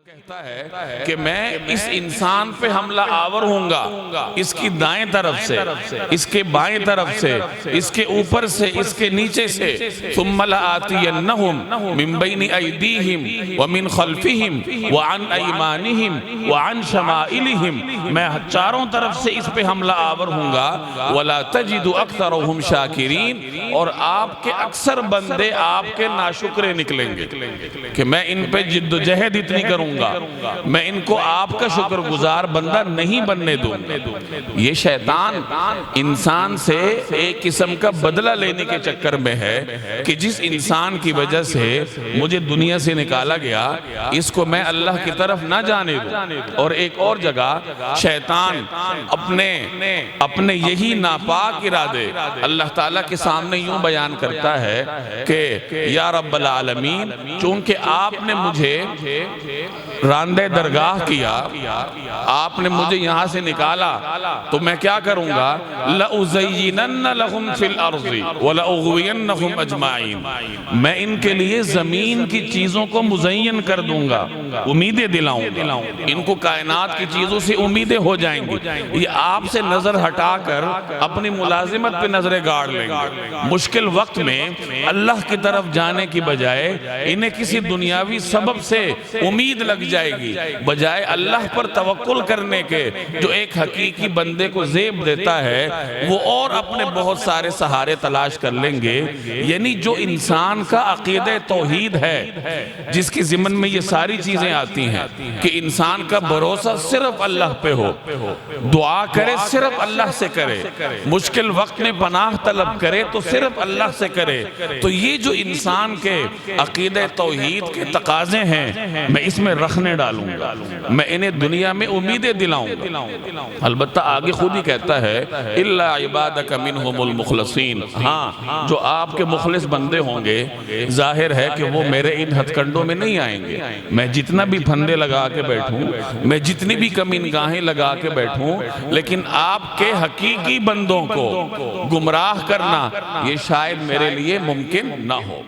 کہتا ہے کہ میں اس انسان پہ حملہ آور ہوں گا، اس کی دائیں طرف سے، اس کے بائیں طرف سے، اس کے اوپر سے، اس کے نیچے سے، ثم لآتینہم من بین ایدیہم ومن خلفہم وعن ایمانہم وعن شمائلہم، میں چاروں طرف سے اس پہ حملہ آور ہوں گا، ولا تجد اکثرہم شاکرین، اور آپ کے اکثر بندے آپ کے ناشکرے نکلیں گے کہ میں ان پہ جد و جہد اتنی کروں گا، میں ان کو آپ کا شکر گزار بندہ نہیں بننے دوں گا۔ یہ شیطان انسان سے ایک قسم کا بدلہ لینے کے چکر میں ہے کہ جس انسان کی وجہ سے مجھے دنیا سے نکالا گیا، اس کو میں اللہ کی طرف نہ جانے دوں۔ اور ایک اور جگہ شیطان اپنے یہی ناپاک ارادے اللہ تعالیٰ کے سامنے یوں بیان کرتا ہے کہ یا رب العالمین، چونکہ آپ نے مجھے راندہ درگاہ کیا، آپ نے مجھے یہاں سے نکالا، تو میں کیا کروں گا؟ لَأُزَيِّنَنَّ لَهُمْ فِي الْأَرْضِ وَلَأُغْوِيَنَّهُمْ أَجْمَعِينَ، میں ان کے لیے زمین کی چیزوں کو مزین کر دوں گا، امیدیں دلاؤں گا، ان کو کائنات کی چیزوں سے امیدیں ہو جائیں گی۔ یہ آپ سے نظر ہٹا کر اپنی ملازمت پہ نظریں گاڑ لیں گے۔ مشکل وقت میں اللہ کی طرف جانے کی بجائے انہیں کسی دنیاوی سبب سے امید لگ جائے گی، بجائے اللہ پر توکل کرنے کے جو ایک حقیقی بندے کو زیب دیتا ہے، وہ اور اپنے بہت سارے سہارے تلاش کر لیں گے۔ یعنی جو انسان کا عقیدہ توحید ہے، جس کی ضمن میں یہ ساری چیزیں آتی ہیں کہ انسان کا بھروسہ صرف اللہ پہ ہو، دعا کرے صرف اللہ سے کرے، مشکل وقت میں پناہ طلب کرے تو صرف اللہ سے کرے، تو یہ جو انسان کے عقیدہ توحید کے تقاضے ہیں، میں اس میں رکھنے ڈالوں گا، میں انہیں دنیا میں امیدیں دلاؤں گا۔ البتہ آگے خود ہی کہتا ہے اِلَّا عِبَادَكَ مِنْهُمُ الْمُخْلَصِينَ، ہاں جو آپ کے مخلص بندے ہوں گے، ظاہر ہے کہ وہ میرے ان ہتھ کنڈوں میں نہیں آئیں گے۔ میں جتنا بھی پھندے لگا کے بیٹھوں، میں جتنی بھی کمی نگاہیں لگا کے بیٹھوں، لیکن آپ کے حقیقی بندوں کو گمراہ کرنا یہ شاید میرے لیے ممکن نہ ہو۔